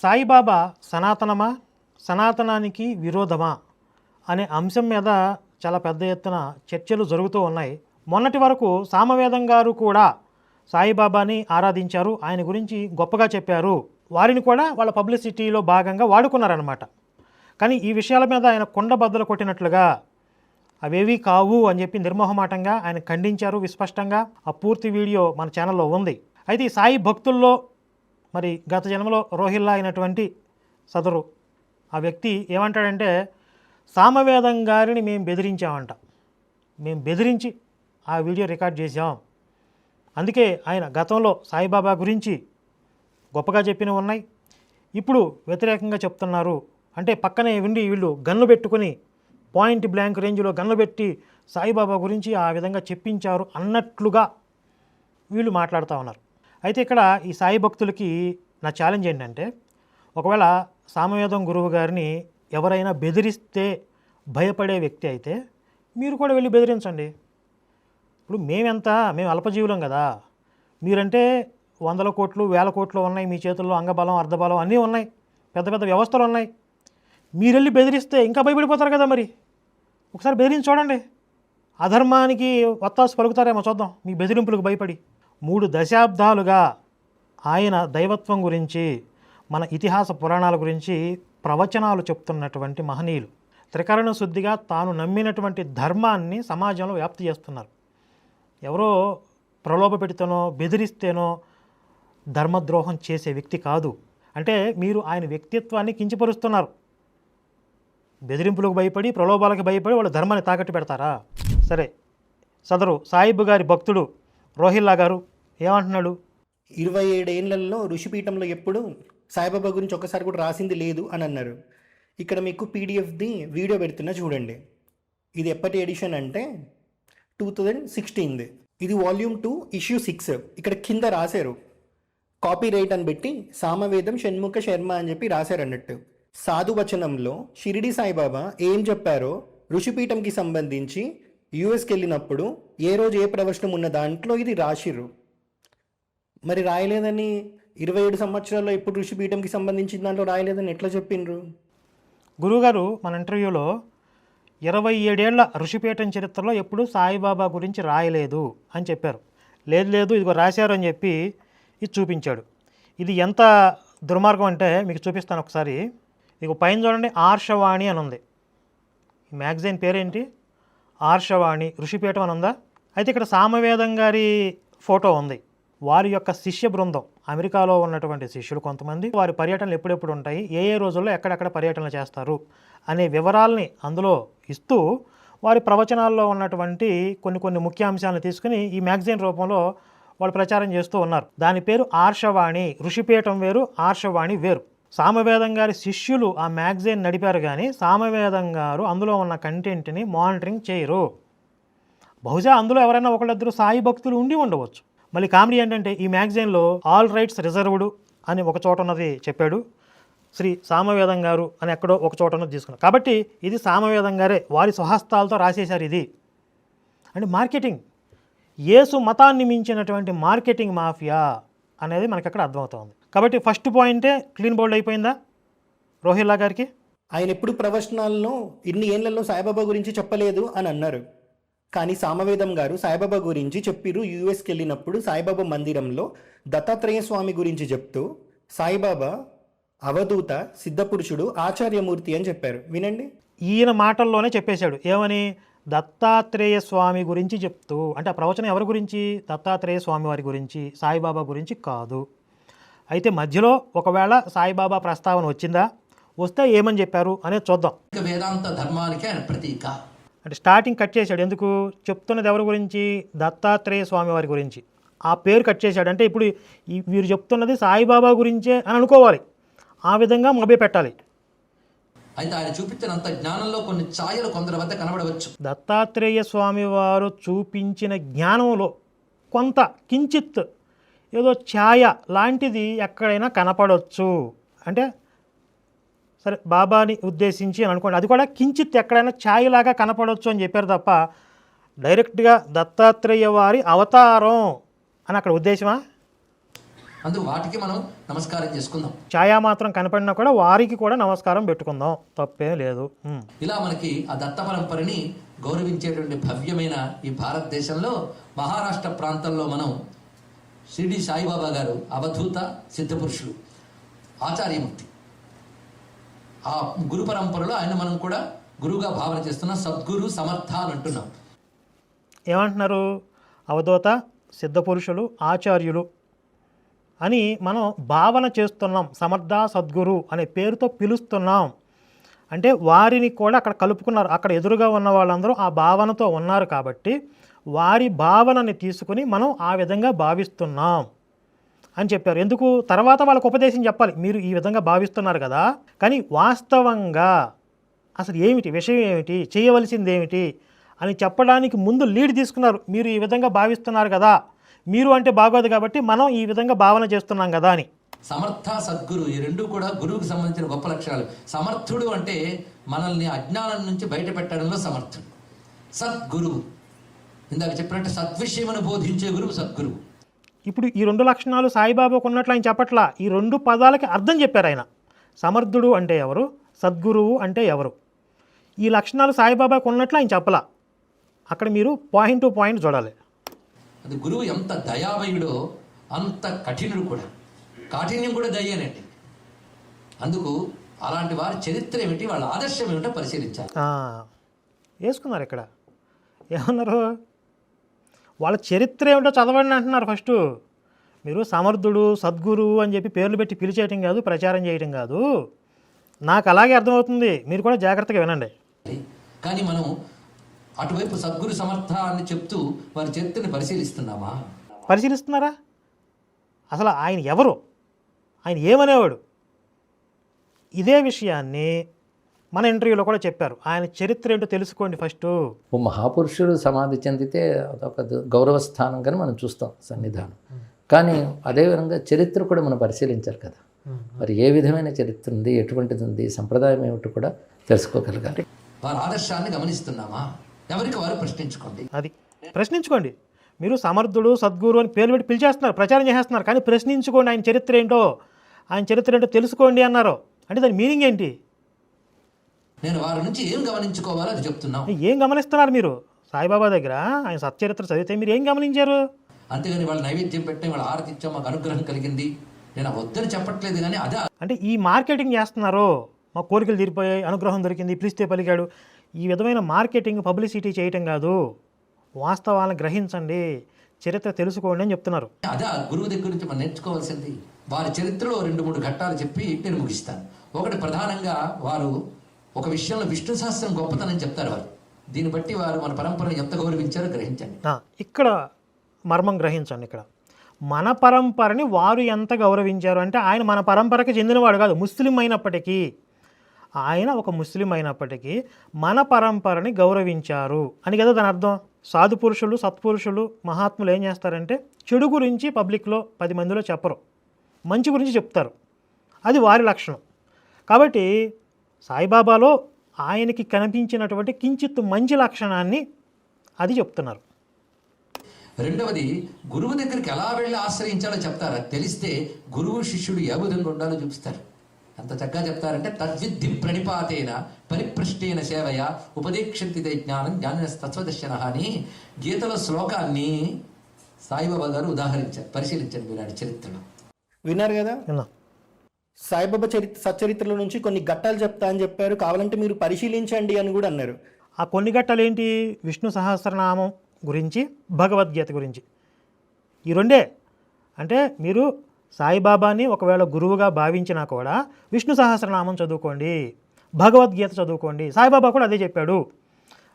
సాయిబాబా సనాతనమా, సనాతనానికి విరోధమా అనే అంశం మీద చాలా పెద్ద ఎత్తున చర్చలు జరుగుతూ ఉన్నాయి. మొన్నటి వరకు సామవేదం గారు కూడా సాయిబాబాని ఆరాధించారు, ఆయన గురించి గొప్పగా చెప్పారు, వారిని కూడా వాళ్ళ పబ్లిసిటీలో భాగంగా వాడుకున్నారన్నమాట. కానీ ఈ విషయాల మీద ఆయన కొండ బద్దలు కొట్టినట్లుగా అవేవీ కావు అని చెప్పి నిర్మోహమాటంగా ఆయన ఖండించారు విస్పష్టంగా. ఆ పూర్తి వీడియో మన ఛానల్లో ఉంది. అయితే ఈ సాయి భక్తుల్లో మరి గత జన్మలో రోహిల్లా అయినటువంటి సదరు ఆ వ్యక్తి ఏమంటాడంటే, సామవేదం గారిని మేము బెదిరించామంట, మేము బెదిరించి ఆ వీడియో రికార్డ్ చేసాం, అందుకే ఆయన గతంలో సాయిబాబా గురించి గొప్పగా చెప్పినవి ఉన్నాయి, ఇప్పుడు వ్యతిరేకంగా చెప్తున్నారు అంటే పక్కనే ఉండి వీళ్ళు గన్ను పెట్టుకుని పాయింట్ బ్లాంక్ రేంజ్లో గన్ను పెట్టి సాయిబాబా గురించి ఆ విధంగా చెప్పించారు అన్నట్లుగా వీళ్ళు మాట్లాడుతూ ఉన్నారు. అయితే ఇక్కడ ఈ సాయి భక్తులకి నా ఛాలెంజ్ ఏంటంటే, ఒకవేళ సామవేదం గురువు గారిని ఎవరైనా బెదిరిస్తే భయపడే వ్యక్తి అయితే మీరు కూడా వెళ్ళి బెదిరించండి. ఇప్పుడు మేము అల్పజీవులం కదా, మీరంటే 100 కోట్లు 1000 కోట్లు ఉన్నాయి మీ చేతుల్లో, అంగబలం అర్ధబలం అన్నీ ఉన్నాయి, పెద్ద పెద్ద వ్యవస్థలు ఉన్నాయి, మీరు వెళ్ళి బెదిరిస్తే ఇంకా భయపడిపోతారు కదా. మరి ఒకసారి బెదిరించి చూడండి, అధర్మానికి వత్తాసు పలుకుతారేమో చూద్దాం మీ బెదిరింపులకు భయపడి. 3 దశాబ్దాలుగా ఆయన దైవత్వం గురించి మన ఇతిహాస పురాణాల గురించి ప్రవచనాలు చెప్తున్నటువంటి మహనీయులు త్రికరణ శుద్ధిగా తాను నమ్మినటువంటి ధర్మాన్ని సమాజంలో వ్యాప్తి చేస్తున్నారు. ఎవరో ప్రలోభ పెడితేనో బెదిరిస్తేనో ధర్మద్రోహం చేసే వ్యక్తి కాదు. అంటే మీరు ఆయన వ్యక్తిత్వాన్ని కించపరుస్తున్నారు. బెదిరింపులకు భయపడి ప్రలోభాలకు భయపడి వాళ్ళ ధర్మాన్ని తాకట్టు పెడతారా? సరే, సదరు సాయిబు గారి భక్తుడు రోహిల్లా గారు ఏమంటున్నాడు? 27 ఏళ్లలో ఋషిపీఠంలో ఎప్పుడు సాయిబాబా గురించి ఒక్కసారి కూడా రాసింది లేదు అని అన్నారు. ఇక్కడ మీకు పీడిఎఫ్ది వీడియో పెడుతున్నా చూడండి. ఇది ఎప్పటి ఎడిషన్ అంటే 2016. ఇది వాల్యూమ్ 2 ఇష్యూ 6. ఇక్కడ కింద రాశారు కాపీ రైట్ అని పెట్టి సామవేదం షణ్ముఖ శర్మ అని చెప్పి రాశారు అన్నట్టు. సాధువచనంలో షిరిడి సాయిబాబా ఏం చెప్పారో ఋషిపీఠంకి సంబంధించి యూఎస్కి వెళ్ళినప్పుడు ఏ రోజు ఏ ప్రవచనం ఉన్న దాంట్లో ఇది రాసిర్రు. మరి రాయలేదని 27 సంవత్సరాల్లో ఎప్పుడు ఋషిపీఠంకి సంబంధించిన దాంట్లో రాయలేదని ఎట్లా చెప్పిండ్రు? గురువుగారు మన ఇంటర్వ్యూలో 27 ఏళ్ల ఋషిపీఠం చరిత్రలో ఎప్పుడు సాయిబాబా గురించి రాయలేదు అని చెప్పారు. లేదు ఇదిగో రాశారు అని చెప్పి ఇది చూపించాడు. ఇది ఎంత దుర్మార్గం అంటే మీకు చూపిస్తాను ఒకసారి. ఇక పైన చూడండి, ఆర్షవాణి అని ఉంది. ఈ మ్యాగజైన్ పేరేంటి? ఆర్షవాణి. ఋషిపీఠం అని ఉందా? అయితే ఇక్కడ సామవేదం గారి ఫోటో ఉంది. వారి యొక్క శిష్య బృందం, అమెరికాలో ఉన్నటువంటి శిష్యులు కొంతమంది, వారి పర్యటనలు ఎప్పుడెప్పుడు ఉంటాయి, ఏ రోజుల్లో ఎక్కడెక్కడ పర్యటనలు చేస్తారు అనే వివరాలని అందులో ఇస్తూ వారి ప్రవచనాల్లో ఉన్నటువంటి కొన్ని ముఖ్యాంశాలను తీసుకుని ఈ మ్యాగజైన్ రూపంలో వాళ్ళు ప్రచారం చేస్తూ ఉన్నారు. దాని పేరు ఆర్షవాణి. ఋషిపీఠం వేరు, ఆర్షవాణి వేరు. సామవేదం గారి శిష్యులు ఆ మ్యాగజైన్ నడిపారు, కానీ సామవేదం గారు అందులో ఉన్న కంటెంట్ని మానిటరింగ్ చేయరు. బహుశా అందులో ఎవరైనా ఒకళ్ళిద్దరు సాయి భక్తులు ఉండి ఉండవచ్చు. మళ్ళీ కామెడీ ఏంటంటే, ఈ మ్యాగజైన్లో ఆల్ రైట్స్ రిజర్వ్డ్ అని ఒక చోట ఉన్నది చెప్పాడు, శ్రీ సామవేదం గారు అని ఎక్కడో ఒక చోట ఉన్నది తీసుకున్నారు. కాబట్టి ఇది సామవేదం గారే వారి స్వహస్తాలతో రాసేశారు. ఇది అంటే మార్కెటింగ్, యేసు మతాన్ని మించినటువంటి మార్కెటింగ్ మాఫియా అనేది మనకి అక్కడ అర్థమవుతుంది. కాబట్టి ఫస్ట్ పాయింటే క్లీన్ బౌల్డ్ అయిపోయిందా రోహిల్లా గారికి? ఆయన ఎప్పుడు ప్రవచనాల్లో ఇన్ని ఏళ్లలో సాయిబాబా గురించి చెప్పలేదు అని అన్నారు. కానీ సామవేదం గారు సాయిబాబా గురించి చెప్పిరు. యూఎస్కి వెళ్ళినప్పుడు సాయిబాబా మందిరంలో దత్తాత్రేయ స్వామి గురించి చెప్తూ సాయిబాబా అవధూత, సిద్ధపురుషుడు, ఆచార్యమూర్తి అని చెప్పారు. వినండి. ఈయన మాటల్లోనే చెప్పేశాడు. ఏమని? దత్తాత్రేయ స్వామి గురించి చెప్తూ. అంటే ఆ ప్రవచనం ఎవరి గురించి? దత్తాత్రేయ స్వామి వారి గురించి, సాయిబాబా గురించి కాదు. అయితే మధ్యలో ఒకవేళ సాయిబాబా ప్రస్తావన వచ్చిందా, వస్తే ఏమని చెప్పారు అనేది చూద్దాం. వేదాంత ధర్మానికి ఆయన ప్రతీక అంటే స్టార్టింగ్ కట్ చేశాడు. ఎందుకు? చెప్తున్నది ఎవరి గురించి? దత్తాత్రేయ స్వామి వారి గురించి. ఆ పేరు కట్ చేశాడు. అంటే ఇప్పుడు వీరు చెప్తున్నది సాయిబాబా గురించే అని అనుకోవాలి, ఆ విధంగా మొబై పెట్టాలి. అయితే ఆయన చూపించినంత జ్ఞానంలో కొన్ని ఛాయలు కొందరి వద్ద కనబడవచ్చు. దత్తాత్రేయ స్వామి వారు చూపించిన జ్ఞానంలో కొంత కించిత్ ఏదో ఛాయ లాంటిది ఎక్కడైనా కనపడవచ్చు. అంటే సరే బాబాని ఉద్దేశించి అని అనుకోండి, అది కూడా కించిత్ ఎక్కడైనా ఛాయలాగా కనపడవచ్చు అని చెప్పారు తప్ప డైరెక్ట్గా దత్తాత్రేయ వారి అవతారం అని అక్కడ ఉద్దేశమా? అందుకు వాటికి మనం నమస్కారం చేసుకుందాం. ఛాయా మాత్రం కనపడినా కూడా వారికి కూడా నమస్కారం పెట్టుకుందాం, తప్పేం లేదు. ఇలా మనకి ఆ దత్త పరంపరని గౌరవించేటువంటి భవ్యమైన ఈ భారతదేశంలో మహారాష్ట్ర ప్రాంతంలో మనం షిరిడి సాయిబాబా గారు అవధూత సిద్ధపురుషులు, ఆచార్యమూర్తి. ఆ గురు పరంపరలో ఆయన మనం కూడా గురువుగా భావన చేస్తున్నాం. సద్గురు సమర్థ అని అంటున్నాం. ఏమంటున్నారు? అవధూత సిద్ధపురుషులు ఆచార్యులు అని మనం భావన చేస్తున్నాం. సమర్థ సద్గురు అనే పేరుతో పిలుస్తున్నాం. అంటే వారిని కూడా అక్కడ కలుపుకున్నారు. అక్కడ ఎదురుగా ఉన్న వాళ్ళందరూ ఆ భావనతో ఉన్నారు కాబట్టి వారి భావనని తీసుకుని మనం ఆ విధంగా భావిస్తున్నాం అని చెప్పారు. ఎందుకు? తర్వాత వాళ్ళకు ఉపదేశం చెప్పాలి, మీరు ఈ విధంగా భావిస్తున్నారు కదా, కానీ వాస్తవంగా అసలు ఏమిటి, విషయం ఏమిటి, చేయవలసింది ఏమిటి అని చెప్పడానికి ముందు లీడ్ తీసుకున్నారు. మీరు ఈ విధంగా భావిస్తున్నారు కదా, మీరు అంటే బాగోదు కాబట్టి మనం ఈ విధంగా భావన చేస్తున్నాం కదా అని. సమర్థ సద్గురు ఈ రెండు కూడా గురువుకి సంబంధించిన గొప్ప లక్షణాలు. సమర్థుడు అంటే మనల్ని అజ్ఞానం నుంచి బయట పెట్టడంలో సమర్థుడు. సద్గురువు ఇందాక చెప్పినట్టు సద్విషయమని బోధించే గురువు సద్గురువు. ఇప్పుడు ఈ రెండు లక్షణాలు సాయిబాబాకు ఉన్నట్లు ఆయన చెప్పట్లా, ఈ రెండు పదాలకి అర్థం చెప్పారు ఆయన. సమర్థుడు అంటే ఎవరు, సద్గురువు అంటే ఎవరు, ఈ లక్షణాలు సాయిబాబాకు ఉన్నట్లు ఆయన చెప్పలా. అక్కడ మీరు పాయింట్ టు పాయింట్ చూడాలి. అది గురువు ఎంత దయామయుడో అంత కఠినుడు కూడా. కాఠిన్యం కూడా దయ్యేనండి. అందుకు అలాంటి వారి చరిత్ర ఏమిటి, వాళ్ళ ఆదర్శం ఏమిటో పరిశీలించాలి. వేసుకున్నారు ఇక్కడ. ఏమన్నారు? వాళ్ళ చరిత్ర ఏమిటో చదవండి అంటున్నారు. ఫస్ట్ మీరు సమర్థుడు సద్గురువు అని చెప్పి పేర్లు పెట్టి పిలిచేయటం కాదు, ప్రచారం చేయటం కాదు. నాకు అలాగే అర్థమవుతుంది, మీరు కూడా జాగ్రత్తగా వినండి. కానీ మనం అటువైపు సద్గురు సమర్థ అని చెప్తూ వారి చరిత్రని పరిశీలిస్తున్నామా? పరిశీలిస్తున్నారా? అసలు ఆయన ఎవరు, ఆయన ఏమనేవాడు? ఇదే విషయాన్ని మన ఇంటర్వ్యూలో కూడా చెప్పారు. ఆయన చరిత్ర ఏంటో తెలుసుకోండి ఫస్ట్. ఓ మహాపురుషుడు సమాధి చెందితే అదొక గౌరవ స్థానం కానీ మనం చూస్తాం సన్నిధానం. కానీ అదేవిధంగా చరిత్ర కూడా మనం పరిశీలించాలి కదా. మరి ఏ విధమైన చరిత్ర ఉంది, ఎటువంటిది ఉంది, సంప్రదాయం ఏమిటి కూడా తెలుసుకోగలగాలి. వారి ఆదర్శాన్ని గమనిస్తున్నామా? ఎవరికి వారు ప్రశ్నించుకోండి. అది ప్రశ్నించుకోండి. మీరు సమర్థుడు సద్గురు అని పేర్లు పెట్టి పిలిచేస్తున్నారు, ప్రచారం చేసేస్తున్నారు, కానీ ప్రశ్నించుకోండి. ఆయన చరిత్ర ఏంటో, ఆయన చరిత్ర ఏంటో తెలుసుకోండి అన్నారు. అంటే దాని మీనింగ్ ఏంటి? నేను వారి నుంచి ఏం గమనించుకోవాలో అది చెప్తున్నాం. ఏం గమనిస్తున్నారు మీరు? సాయిబాబా దగ్గర ఆయన సచ్చరిత్ర చదివితే మీరు ఏం గమనించారు? అంతేగాని వాళ్ళ నైవేద్యం పెట్టే వాళ్ళ ఆరతి ఇచ్చాం, మాకు అనుగ్రహం కలిగింది, నేను వద్దని చెప్పట్లేదు. కానీ అదే అంటే ఈ మార్కెటింగ్ చేస్తున్నారు. మా కోరికలు తీరిపోయాయి, అనుగ్రహం దొరికింది, పిలిస్తే పలికాడు. ఈ విధమైన మార్కెటింగ్ పబ్లిసిటీ చేయటం కాదు, వాస్తవాలను గ్రహించండి, చరిత్ర తెలుసుకోండి అని చెప్తున్నారు. అదే గురువు దగ్గర నుంచి మనం నేర్చుకోవాల్సింది. వారి చరిత్రలో 2-3 ఘట్టాలు చెప్పి నేను ముగిస్తాను. ఒకటి, ప్రధానంగా వారు ఒక విషయంలో విష్ణు సహస్రం గొప్పతనం చెప్తారు వారు. దీన్ని బట్టి వారు మన పరంపరను ఎంత గౌరవించారో గ్రహించండి. ఇక్కడ మర్మం గ్రహించండి. ఇక్కడ మన పరంపరని వారు ఎంత గౌరవించారు అంటే, ఆయన మన పరంపరకి చెందినవాడు కాదు, ముస్లిం అయినప్పటికీ, ఆయన ఒక ముస్లిం అయినప్పటికీ మన పరంపరని గౌరవించారు అని కదా దాని అర్థం. సాధు పురుషులు సత్పురుషులు మహాత్ములు ఏం చేస్తారంటే చెడు గురించి పబ్లిక్లో 10 మందిలో చెప్పరు, మంచి గురించి చెప్తారు. అది వారి లక్షణం. కాబట్టి సాయిబాబాలో ఆయనకి కనిపించినటువంటి కించిత్ మంచి లక్షణాన్ని అది చెప్తున్నారు. రెండవది, గురువు దగ్గరికి ఎలా వెళ్ళి ఆశ్రయించాలో చెప్తారు. అది తెలిస్తే గురువు శిష్యుడు ఏ విధంగా ఉండాలో చూపిస్తారు. అంత చక్కగా చెప్తారంటే, తద్విద్ధి ప్రణిపాతేన పరిపృష్టేన సేవయ ఉపదేక్షంతి జ్ఞానం జ్ఞాన తత్వదర్శన అని గీతలో శ్లోకాన్ని సాయిబాబా గారు ఉదాహరించారు. పరిశీలించండి మీరు ఆయన చరిత్రలో. విన్నారు కదా, సాయిబాబా సచ్చరిత్రలో నుంచి కొన్ని ఘట్టాలు చెప్తా అని చెప్పారు, కావాలంటే మీరు పరిశీలించండి అని కూడా అన్నారు. ఆ కొన్ని ఘట్టాలు ఏంటి? విష్ణు సహస్రనామం గురించి, భగవద్గీత గురించి. ఈ రెండే. అంటే మీరు సాయిబాబాని ఒకవేళ గురువుగా భావించినా కూడా విష్ణు సహస్రనామం చదువుకోండి, భగవద్గీత చదువుకోండి. సాయిబాబా కూడా అదే చెప్పాడు.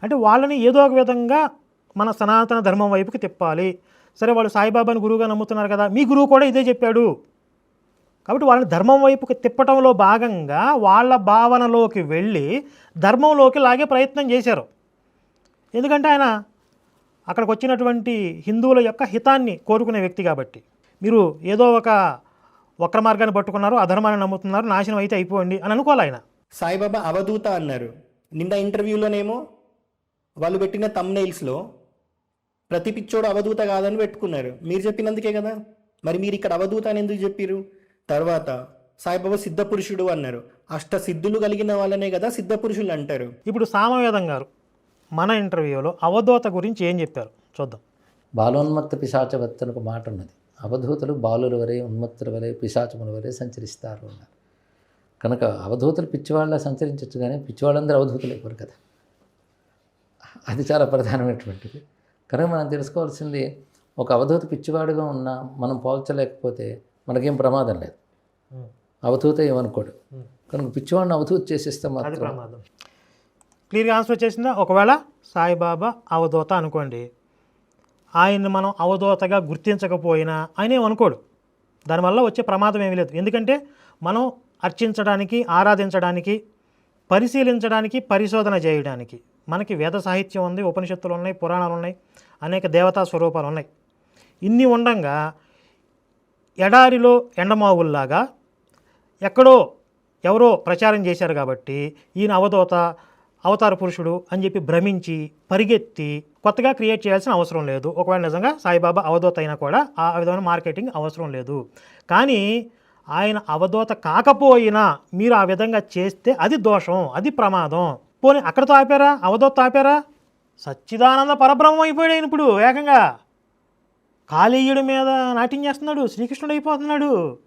అంటే వాళ్ళని ఏదో ఒక విధంగా మన సనాతన ధర్మం వైపుకి తిప్పాలి. సరే, వాళ్ళు సాయిబాబాని గురువుగా నమ్ముతున్నారు కదా, మీ గురువు కూడా ఇదే చెప్పాడు. కాబట్టి వాళ్ళని ధర్మం వైపుకి తిప్పటంలో భాగంగా వాళ్ళ భావనలోకి వెళ్ళి ధర్మంలోకి లాగే ప్రయత్నం చేశారు. ఎందుకంటే ఆయన అక్కడికి వచ్చినటువంటి హిందువుల యొక్క హితాన్ని కోరుకునే వ్యక్తి కాబట్టి. మీరు ఏదో ఒక వక్ర మార్గాన్ని పట్టుకున్నారు, అధర్మాన్ని నమ్ముతున్నారు, నాశనం అయితే అయిపోండి అని అనుకోవాలి ఆయన. సాయిబాబా అవధూత అన్నారు. నిన్న ఇంటర్వ్యూలోనేమో వాళ్ళు పెట్టిన థంబ్నెయిల్స్లో ప్రతి పిచ్చోడు అవధూత కాదని పెట్టుకున్నారు. మీరు చెప్పినందుకే కదా. మరి మీరు ఇక్కడ అవధూత అని ఎందుకు చెప్పారు? తర్వాత సాయిబాబా సిద్ధపురుషుడు అన్నారు. అష్ట సిద్ధులు కలిగిన వాళ్ళనే కదా సిద్ధపురుషులు అంటారు. ఇప్పుడు సామవేదం గారు మన ఇంటర్వ్యూలో అవధూత గురించి ఏం చెప్పారు చూద్దాం. బాలోన్మత్త పిశాచవత్తు ఒక మాట ఉన్నది. అవధూతలు బాలుల వలె, ఉన్మత్తుల వలె, పిశాచముల వలె సంచరిస్తారు అన్నారు. కనుక అవధూతలు పిచ్చివాళ్ళ సంచరించవచ్చు, కానీ పిచ్చివాళ్ళందరూ అవధూతలు అయిపోరు కదా. అది చాలా ప్రధానమైనటువంటిది. కనుక మనం తెలుసుకోవాల్సింది, ఒక అవధూత పిచ్చివాడుగా ఉన్నా మనం పోల్చలేకపోతే మనకేం ప్రమాదం లేదు. అవధూత ఏమనుకోడు. కనుక పిచ్చివాడిని అవధూత చేసేస్తే అది మాత్రం ప్రమాదం. క్లియర్గా ఆన్సర్ వచ్చేసిందా? ఒకవేళ సాయిబాబా అవధూత అనుకోండి, ఆయన్ని మనం అవధూతగా గుర్తించకపోయినా ఆయన ఏమనుకోడు. దానివల్ల వచ్చే ప్రమాదం ఏమీ లేదు. ఎందుకంటే మనం అర్చించడానికి, ఆరాధించడానికి, పరిశీలించడానికి, పరిశోధన చేయడానికి మనకి వేద సాహిత్యం ఉంది, ఉపనిషత్తులు ఉన్నాయి, పురాణాలు ఉన్నాయి, అనేక దేవతా స్వరూపాలు ఉన్నాయి. ఇన్ని ఉండంగా ఎడారిలో ఎండమావుల్లాగా ఎక్కడో ఎవరో ప్రచారం చేశారు కాబట్టి ఈయన అవధూత, అవతార పురుషుడు అని చెప్పి భ్రమించి పరిగెత్తి కొత్తగా క్రియేట్ చేయాల్సిన అవసరం లేదు. ఒకవేళ నిజంగా సాయిబాబా అవధూత అయినా కూడా ఆ విధమైన మార్కెటింగ్ అవసరం లేదు. కానీ ఆయన అవధూత కాకపోయినా మీరు ఆ విధంగా చేస్తే అది దోషం, అది ప్రమాదం. పోనీ అక్కడతో ఆపారా? అవధూత ఆపారా? సచ్చిదానంద పరబ్రహ్మం అయిపోయాడు ఆయన. ఇప్పుడు ఏకంగా కాళీయుడి మీద నాట్యం చేస్తున్నాడు, శ్రీకృష్ణుడు అయిపోతున్నాడు.